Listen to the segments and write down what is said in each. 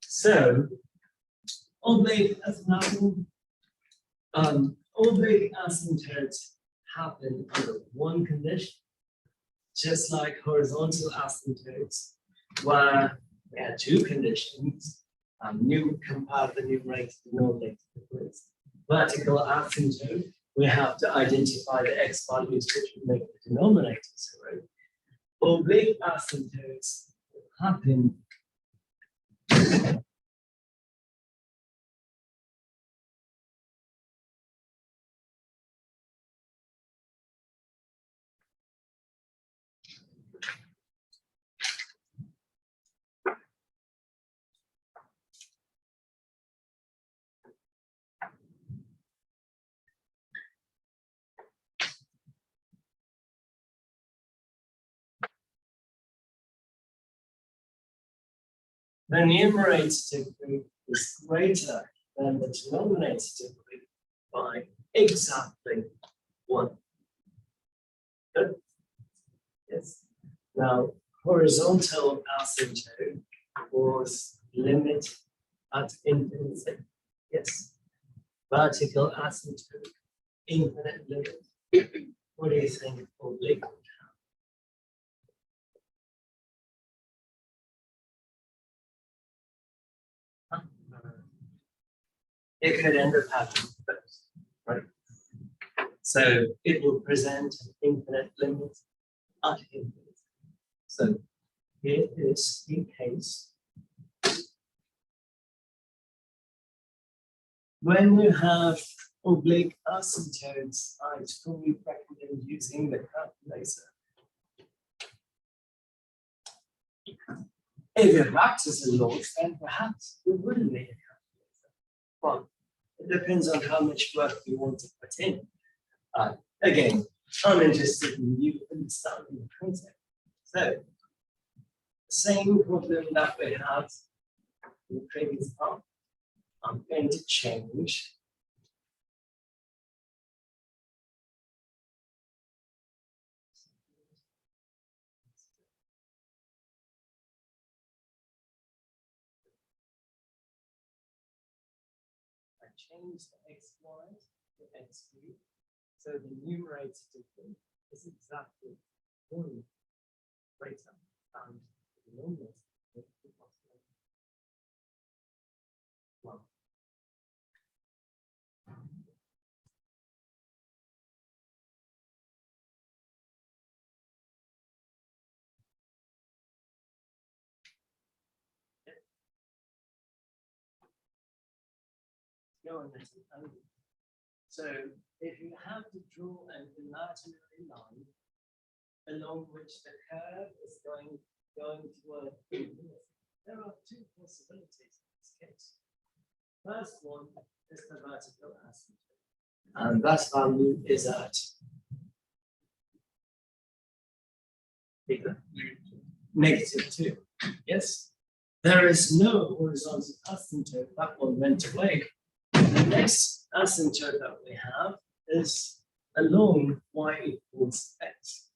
So oblique as an oblique asymptotes happen under one condition, just like horizontal asymptotes, where we had two conditions. Compare the numerator to denominator. Vertical asymptote, we have to identify the x values which would make the denominator zero. Oblique asymptotes happen the numerator degree is greater than the denominator degree by exactly 1. Good? Yes. Now, horizontal asymptote was limit at infinity. Yes. Vertical asymptote, infinite limit. What do you think oblique would have? It could end up having both, right? So it will present an infinite limit at infinity. So here is the case. When you have oblique asymptotes, I strongly recommend using the calculator. If your practice is low, then perhaps you wouldn't need a calculator. But it depends on how much work you want to put in. Again, I'm interested in you understanding the concept. So, the same problem that we had in the previous part, I'm going to change the xy to x3. So the numerator degree is exactly 1 greater than the denominator. Well, so if you have to draw an imaginary line along which the curve is going toward infinity, there are two possibilities in this case. First one is the vertical asymptote, and that value is at -2. Yes, there is no horizontal asymptote. That one went away. The next asymptote that we have is along y equals x.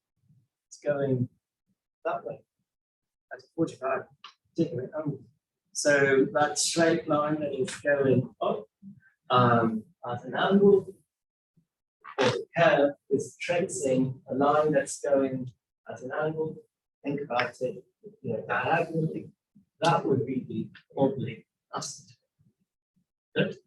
It's going that way at a 45-degree angle. So that straight line that is going up at an angle, or the curve is tracing a line that's going at an angle. Think about it, diagonally. That would be the oblique asymptote. Good.